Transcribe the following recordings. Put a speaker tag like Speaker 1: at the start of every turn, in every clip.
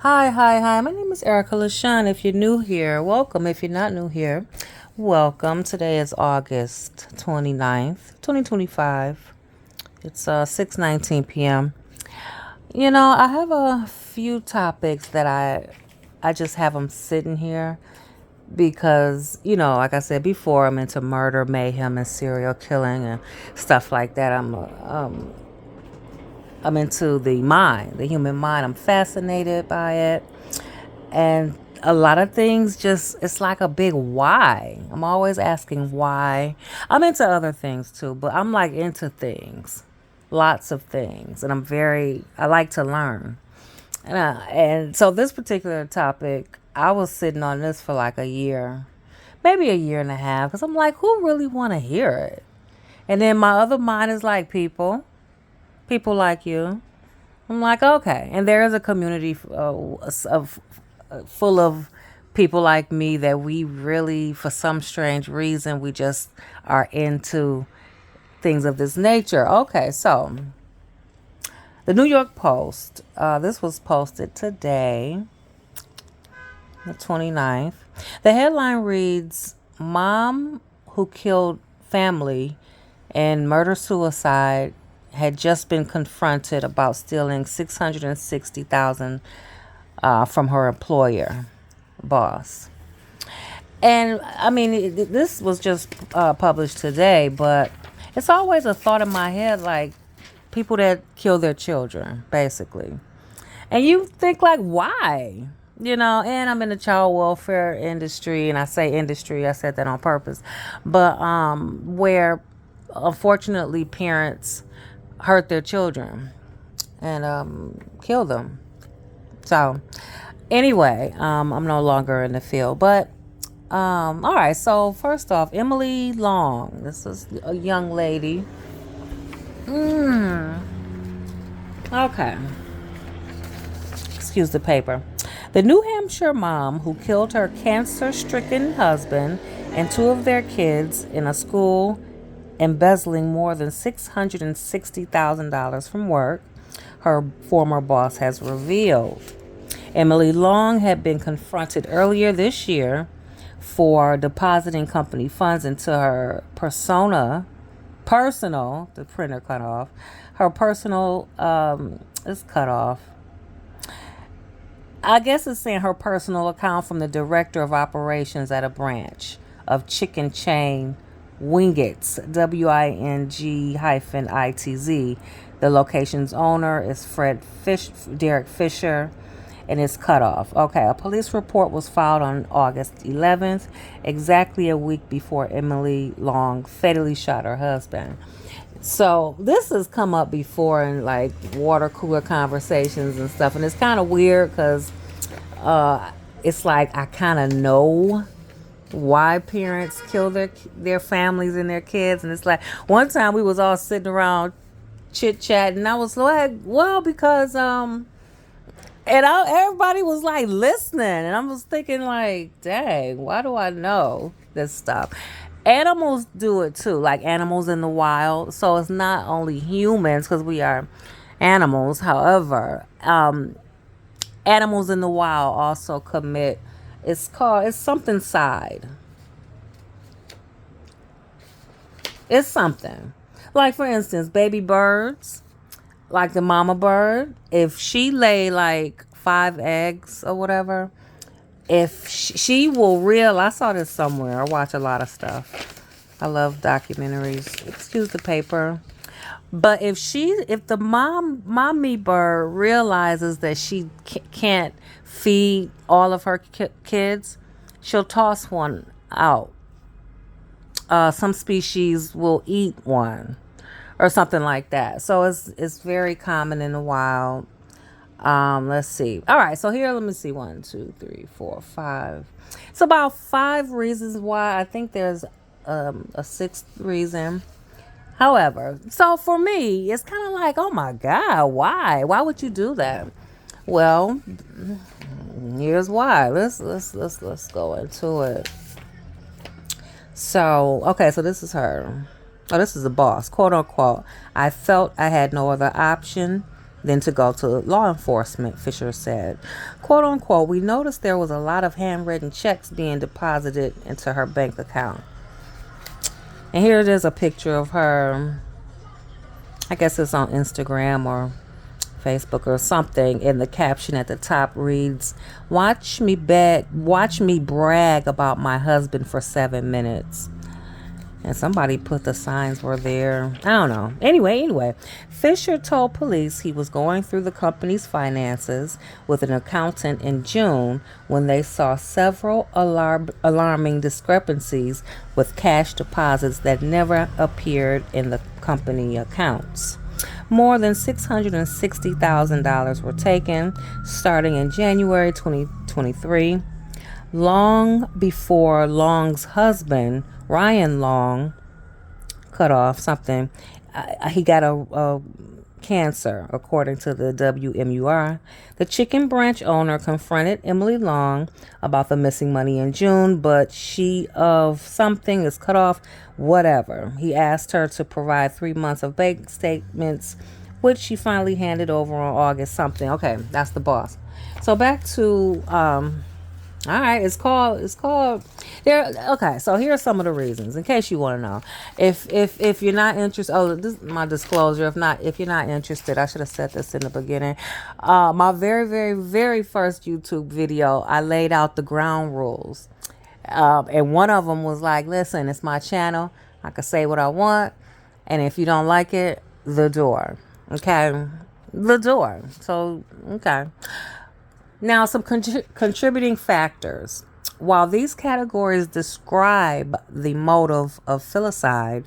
Speaker 1: Hi. My name is Erica LaShawn. If you're new here, welcome. If you're not new here, welcome. Today is August 29th, 2025. It's 6:19 p.m. I have a few topics that I just have them sitting here because, like I said before, I'm into murder, mayhem, and serial killing and stuff like that. I'm into the mind, the human mind. I'm fascinated by it. And a lot of things just, it's like a big why. I'm always asking why. I'm into other things too, but I'm like into things, lots of things. And I like to learn. And so this particular topic, I was sitting on this for like a year, maybe a year and a half, because I'm like, who really want to hear it? And then my other mind is like people like you. I'm like, okay. And there is a community of full of people like me that we really, for some strange reason, we just are into things of this nature. Okay, so the New York Post, this was posted today, the 29th. The headline reads, Mom who killed family in murder suicide had just been confronted about stealing 660,000 from her employer boss. And I mean, this was just published today, but it's always a thought in my head, like people that kill their children, basically. And you think like, why? And I'm in the child welfare industry, and I say industry, I said that on purpose, but where unfortunately parents hurt their children and kill them. So anyway, I'm no longer in the field, but all right. So first off, Emily Long. This is a young lady. Mm, okay. Excuse the paper. The New Hampshire mom who killed her cancer-stricken husband and two of their kids in a school, embezzling more than $660,000 from work, her former boss has revealed. Emily Long had been confronted earlier this year for depositing company funds into her the printer cut off, her personal, is cut off. I guess it's saying her personal account from the director of operations at a branch of chicken chain Wingett's, WING-ITZ. The location's owner is Derek Fisher, and it's cut off. Okay, a police report was filed on August 11th, exactly a week before Emily Long fatally shot her husband. So this has come up before in like water cooler conversations and stuff, and it's kind of weird because it's like I kind of know why parents kill their families and their kids, and it's like one time we was all sitting around chit chatting, and I was like, well, because everybody was like listening, and I was thinking like, dang, why do I know this stuff? Animals do it too, like animals in the wild. So it's not only humans because we are animals. However, animals in the wild also commit. It's something side. It's something like, for instance, baby birds, like the mama bird. If she lay like 5 eggs or whatever, if she will I saw this somewhere. I watch a lot of stuff. I love documentaries. Excuse the paper. But if the mommy bird realizes that she can't feed all of her kids, she'll toss one out. Some species will eat one or something like that. So it's very common in the wild. Let's see. All right, so here, let me see. 1, 2, 3, 4, 5. It's about 5 reasons why. I think there's a sixth reason. However, so for me, it's kind of like, oh my God, why? Why would you do that? Well, here's why. Let's go into it. So, okay, so this is her. Oh, this is the boss, quote unquote. I felt I had no other option than to go to law enforcement, Fisher said. Quote unquote, we noticed there was a lot of handwritten checks being deposited into her bank account. And here it is, a picture of her. I guess it's on Instagram or Facebook or something, and the caption at the top reads, watch me brag about my husband for 7 minutes. And somebody put the signs were there. I don't know. Anyway, Fisher told police he was going through the company's finances with an accountant in June when they saw several alarming discrepancies with cash deposits that never appeared in the company accounts. More than $660,000 were taken starting in January 2023, long before Long's husband, Ryan Long, cut off something. He got a cancer, according to the WMUR. The chicken branch owner confronted Emily Long about the missing money in June, but she of something is cut off, whatever. He asked her to provide 3 months of bank statements, which she finally handed over on August something. Okay, that's the boss. So back to all right, it's called there. Okay, so here are some of the reasons in case you want to know. If you're not interested, this is my disclosure. If you're not interested, I should have said this in the beginning. My very, very, very first YouTube video, I laid out the ground rules. And one of them was like, listen, it's my channel. I can say what I want, and if you don't like it, the door. Okay, the door. So okay. Now, some contributing factors. While these categories describe the motive of filicide,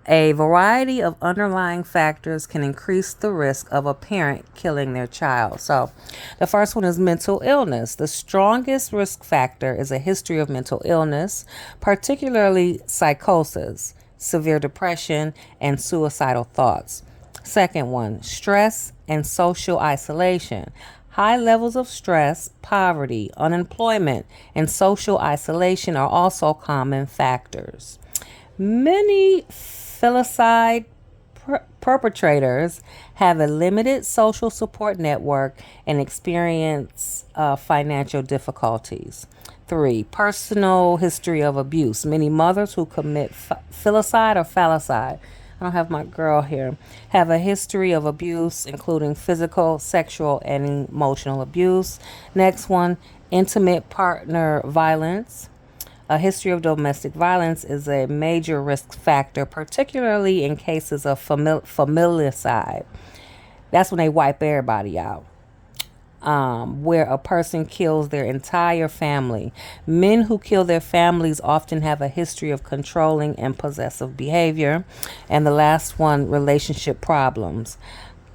Speaker 1: a variety of underlying factors can increase the risk of a parent killing their child. So, the first one is mental illness. The strongest risk factor is a history of mental illness, particularly psychosis, severe depression, and suicidal thoughts. Second one, stress and social isolation. High levels of stress, poverty, unemployment, and social isolation are also common factors. Many filicide perpetrators have a limited social support network and experience financial difficulties. 3, personal history of abuse. Many mothers who commit filicide or falicide, I don't have my girl here, have a history of abuse, including physical, sexual, and emotional abuse. Next one, intimate partner violence. A history of domestic violence is a major risk factor, particularly in cases of familicide. That's when they wipe everybody out. Where a person kills their entire family. Men who kill their families often have a history of controlling and possessive behavior. And the last one, relationship problems.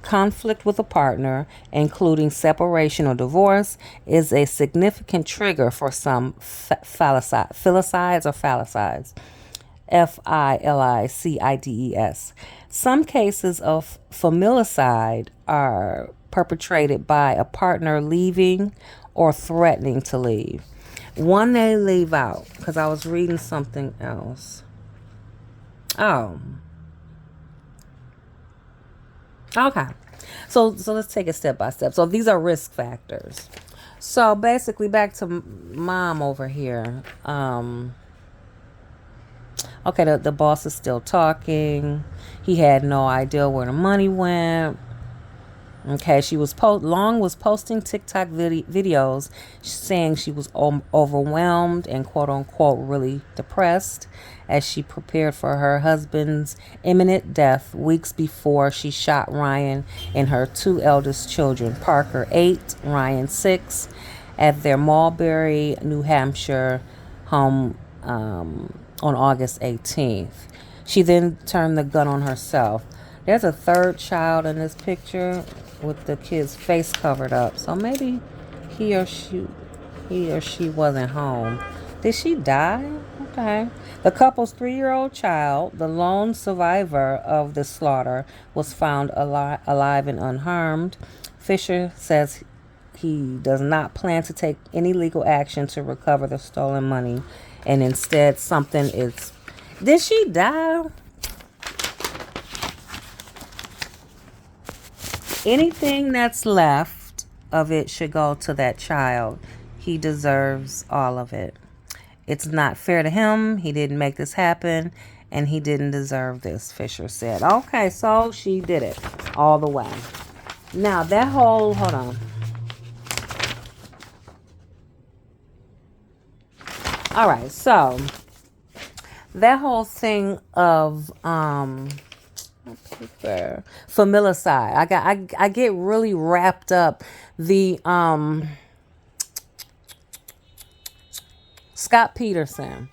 Speaker 1: Conflict with a partner, including separation or divorce, is a significant trigger for some filicides or falicides. FILICIDES. Some cases of familicide are perpetrated by a partner leaving or threatening to leave. One they leave out, because I was reading something else. Oh. Okay. So let's take it step by step. So these are risk factors. So basically back to mom over here. Okay, the boss is still talking. He had no idea where the money went. Okay, she was Long was posting TikTok videos saying she was overwhelmed and quote unquote really depressed as she prepared for her husband's imminent death weeks before she shot Ryan and her 2 eldest children, Parker 8, Ryan 6, at their Mulberry, New Hampshire home on August 18th. She then turned the gun on herself. There's a third child in this picture with the kid's face covered up. So maybe he or she wasn't home. Did she die? Okay. The couple's 3-year-old child, the lone survivor of the slaughter, was found alive and unharmed. Fisher says he does not plan to take any legal action to recover the stolen money, and instead something is... Did she die? Anything that's left of it should go to that child. He deserves all of it. It's not fair to him. He didn't make this happen, and he didn't deserve this, Fisher said. Okay, so she did it all the way. Now, that whole, hold on. All right, so that whole thing of familicide. I get really wrapped up. The Scott Peterson.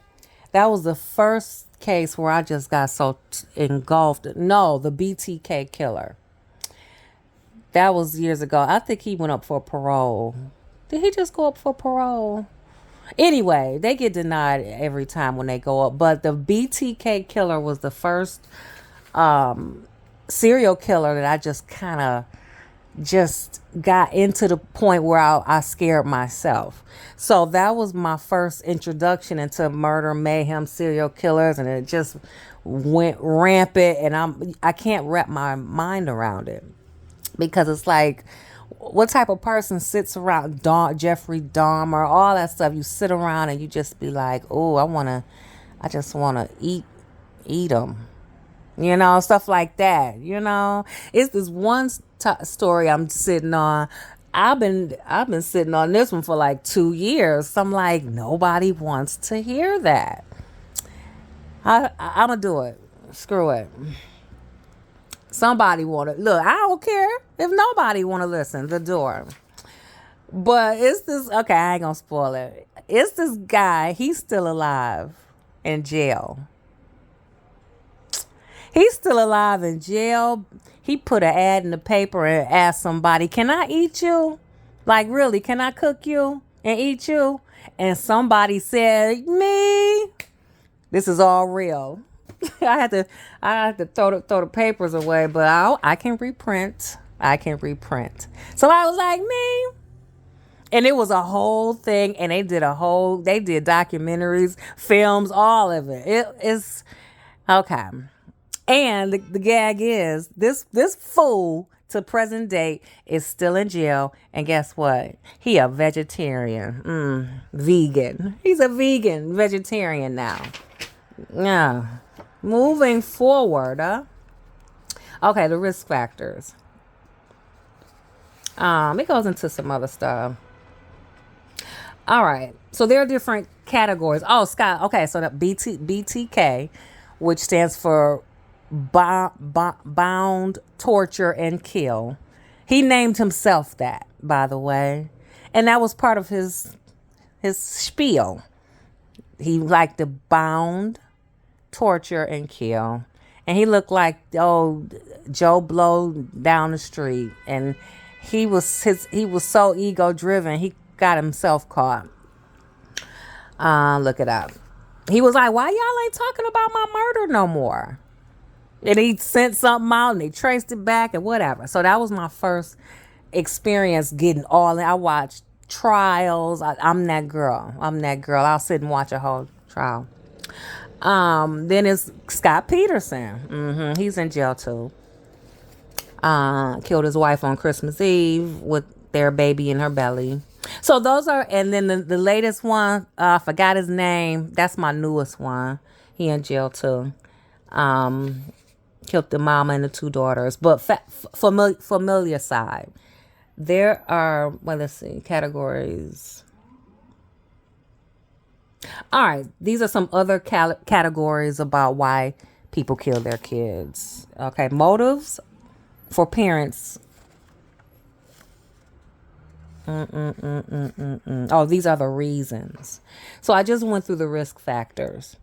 Speaker 1: That was the first case where I just got so engulfed. No, the BTK killer. That was years ago. I think he went up for parole. Did he just go up for parole? Anyway, they get denied every time when they go up. But the BTK killer was the first serial killer that I just kind of just got into the point where I scared myself. So that was my first introduction into murder, mayhem, serial killers, and it just went rampant. And I can't wrap my mind around it because it's like, what type of person sits around Jeffrey Dahmer, all that stuff? You sit around and you just be like, oh, I just wanna eat them. Stuff like that. It's this one story I'm sitting on. I've been sitting on this one for like 2 years. So I'm like, nobody wants to hear that. I'm gonna do it. Screw it. Somebody want to look. I don't care if nobody want to listen. The door. But it's this. Okay, I ain't gonna spoil it. It's this guy. He's still alive in jail. He's still alive in jail. He put an ad in the paper and asked somebody, "Can I eat you? Like, really, can I cook you and eat you?" And somebody said, "Me." This is all real. I had to throw the papers away, but I can reprint. So I was like, "Me." And it was a whole thing, and they did documentaries, films, all of it. It's okay. And the gag is this fool to present day is still in jail. And guess what? He a vegetarian. Vegan. He's a vegetarian now. Yeah. Moving forward. Okay, the risk factors. It goes into some other stuff. All right. So there are different categories. Oh, Scott. Okay, so the BTK, which stands for bound, torture, and kill. He named himself that, by the way, and that was part of his spiel. He liked to bound, torture, and kill, and he looked like Joe Blow down the street, and he was so ego driven he got himself caught. Look it up. He was like, "Why y'all ain't talking about my murder no more?" And he sent something out and they traced it back and whatever. So that was my first experience getting all in. I watched trials. I'm that girl. I'll sit and watch a whole trial. Then it's Scott Peterson. He's in jail too. Killed his wife on Christmas Eve with their baby in her belly. So those are, and then the latest one, I forgot his name. That's my newest one. He in jail too. Killed the mama and the 2 daughters. But familiar side. There are, let's see, categories. All right. These are some other categories about why people kill their kids. Okay. Motives for parents. Oh, these are the reasons. So I just went through the risk factors.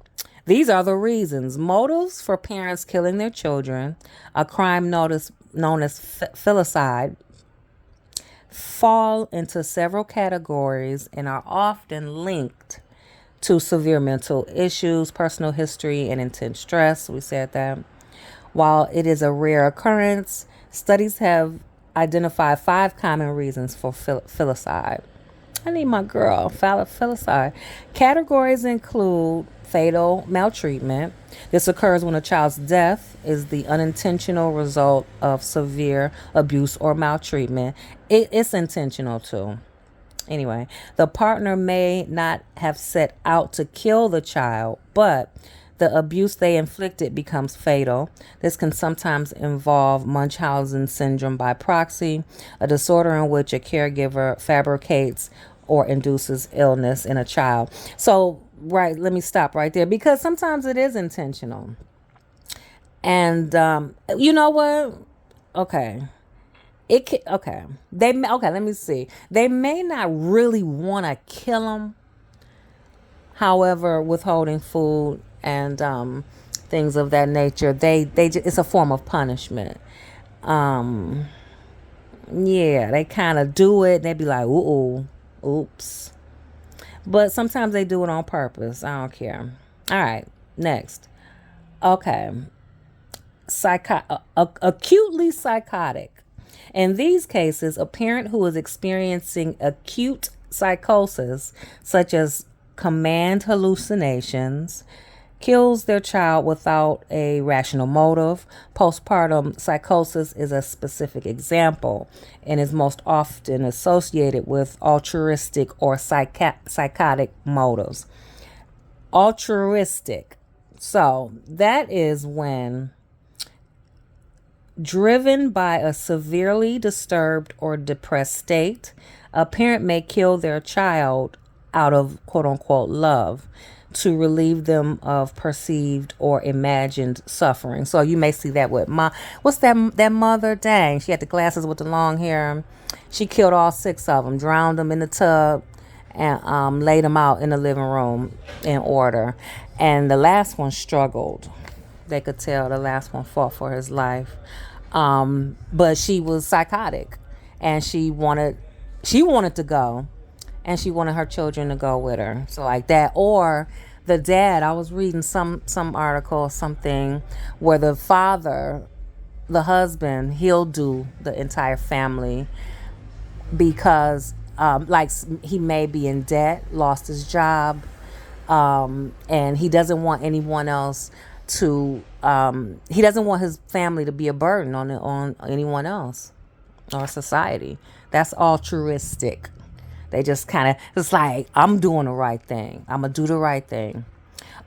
Speaker 1: These are the reasons. Motives for parents killing their children, a crime known as filicide, fall into several categories and are often linked to severe mental issues, personal history, and intense stress. We said that. While it is a rare occurrence, studies have identified 5 common reasons for filicide. I need my girl, filicide. Categories include fatal maltreatment. This occurs when a child's death is the unintentional result of severe abuse or maltreatment. It's intentional too. Anyway, the partner may not have set out to kill the child, but the abuse they inflicted becomes fatal. This can sometimes involve Munchausen syndrome by proxy, a disorder in which a caregiver fabricates or induces illness in a child. So, right, let me stop right there because sometimes it is intentional. And you know what? Okay. Okay. Okay, let me see. They may not really want to kill them. However, withholding food and things of that nature, it's a form of punishment. Um yeah, they kind of do it. They be like, "Ooh, oops." But sometimes they do it on purpose. I don't care. All right, next. Okay. Acutely psychotic. In these cases, a parent who is experiencing acute psychosis, such as command hallucinations, kills their child without a rational motive. Postpartum psychosis is a specific example and is most often associated with altruistic or psychotic motives. Altruistic. So that is when, driven by a severely disturbed or depressed state, a parent may kill their child out of quote unquote love to relieve them of perceived or imagined suffering. So you may see that with what's that mother? Dang, she had the glasses with the long hair. She killed all 6 of them, drowned them in the tub, and laid them out in the living room in order. And the last one struggled. They could tell the last one fought for his life. But she was psychotic, and she wanted to go, and she wanted her children to go with her. So like that, or the dad. I was reading some article or something where the father, the husband, he'll do the entire family because like he may be in debt, lost his job, and he doesn't want anyone else to he doesn't want his family to be a burden on anyone else or society. That's altruistic. They just kind of, it's like, I'm doing the right thing, I'm gonna do the right thing.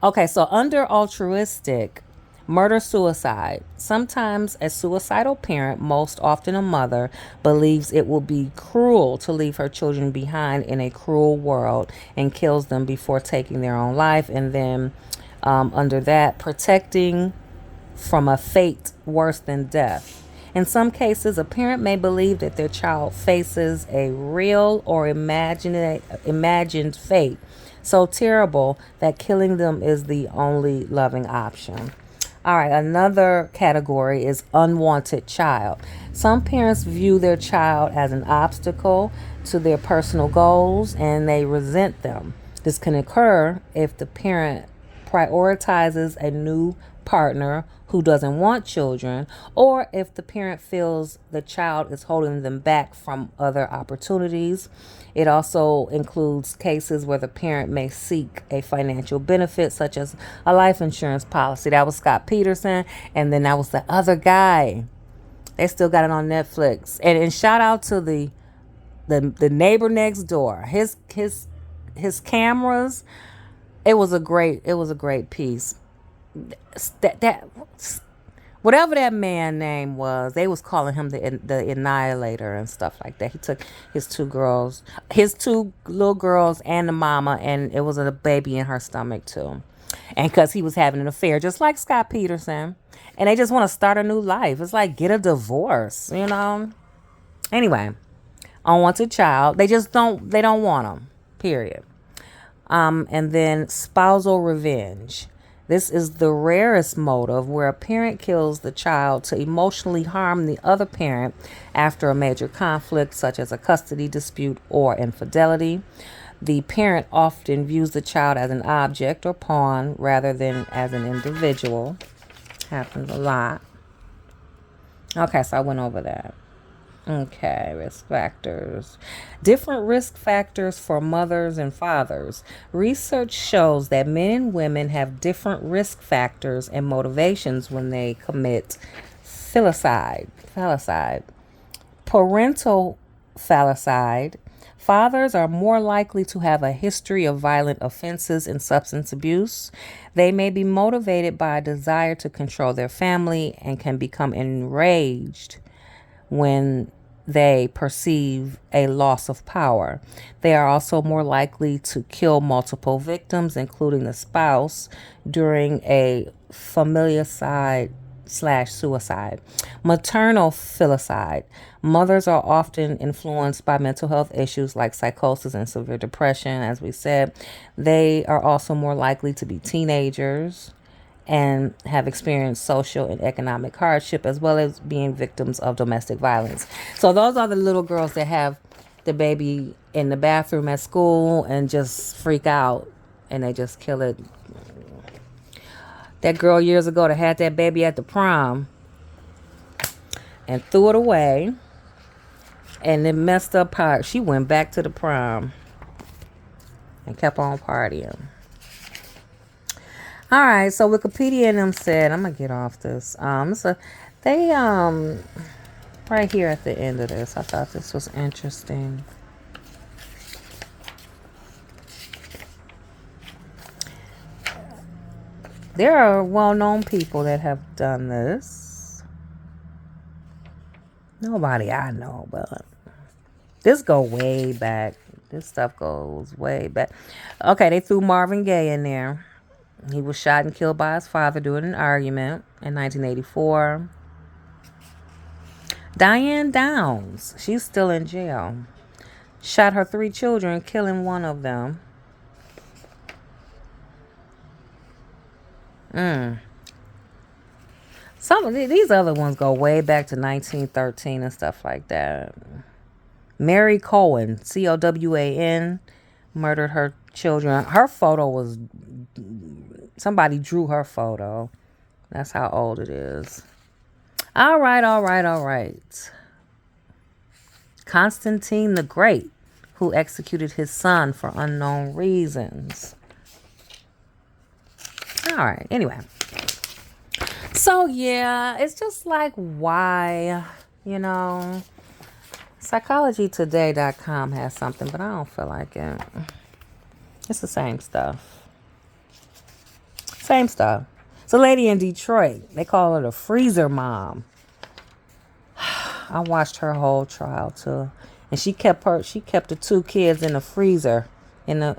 Speaker 1: Okay, so under altruistic, murder suicide. Sometimes a suicidal parent, most often a mother, believes it will be cruel to leave her children behind in a cruel world and kills them before taking their own life. And then under that, protecting from a fate worse than death. In some cases, a parent may believe that their child faces a real or imagined fate so terrible that killing them is the only loving option. All right, another category is unwanted child. Some parents view their child as an obstacle to their personal goals and they resent them. This can occur if the parent prioritizes a new partner who doesn't want children, or if the parent feels the child is holding them back from other opportunities. It also includes cases where the parent may seek a financial benefit, such as a life insurance policy. That was Scott Peterson, and then that was the other guy. They still got it on Netflix. And shout out to the neighbor next door. His cameras. It was a great piece. That whatever that man name was, they was calling him the annihilator and stuff like that. He took his two little girls and the mama, and it was a baby in her stomach too. And because he was having an affair just like Scott Peterson, and they just want to start a new life. It's like, get a divorce, you know. Anyway, unwanted child, they don't want them, period. And then spousal revenge. This is the rarest motive, where a parent kills the child to emotionally harm the other parent after a major conflict, such as a custody dispute or infidelity. The parent often views the child as an object or pawn rather than as an individual. Happens a lot. Okay, so I went over that. Okay, risk factors. Different risk factors for mothers and fathers. Research shows that men and women have different risk factors and motivations when they commit filicide. Parental filicide. Fathers are more likely to have a history of violent offenses and substance abuse. They may be motivated by a desire to control their family and can become enraged when they perceive a loss of power. They are also more likely to kill multiple victims, including the spouse, during a familicide slash suicide. Maternal filicide. Mothers are often influenced by mental health issues like psychosis and severe depression, as we said. They are also more likely to be teenagers and have experienced social and economic hardship, as well as being victims of domestic violence. So those are the little girls that have the baby in the bathroom at school and just freak out and they just kill it. That girl years ago that had that baby at the prom and threw it away, and it messed up her. She went back to the prom and kept on partying. All right, so Wikipedia and them said, I'm gonna get off this. So they right here at the end of this, I thought this was interesting. There are well-known people that have done this. Nobody I know, but this go way back. This stuff goes way back. Okay, they threw Marvin Gaye in there. He was shot and killed by his father during an argument in 1984. Diane Downs, she's still in jail. Shot her 3 children, killing one of them. Some of these other ones go way back to 1913 and stuff like that. Mary Cowan, Cowan, murdered her children. Her photo was, somebody drew her photo. That's how old it is. All right. Constantine the Great, who executed his son for unknown reasons. All right, anyway. So, yeah, it's just like, why, psychologytoday.com has something, but I don't feel like it. It's the same stuff. It's a lady in Detroit. They call her the freezer mom. I watched her whole trial too, and she kept the 2 kids in the freezer, in the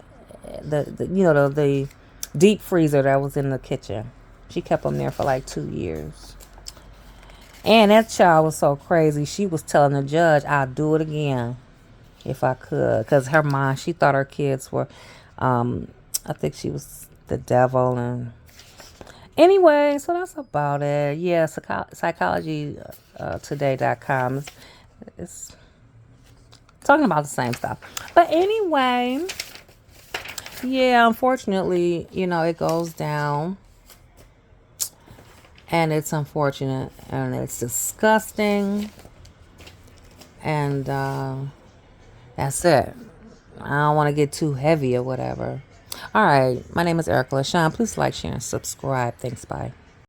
Speaker 1: deep freezer that was in the kitchen. She kept them there for like 2 years. And that child was so crazy. She was telling the judge, "I'll do it again if I could," because her mom, she thought her kids were, I think she was the devil. And anyway, so that's about it. Yeah, psychologytoday.com is talking about the same stuff. But anyway, yeah, unfortunately, it goes down. And it's unfortunate. And it's disgusting. And that's it. I don't want to get too heavy or whatever. All right. My name is Erica LaShawn. Please like, share, and subscribe. Thanks. Bye.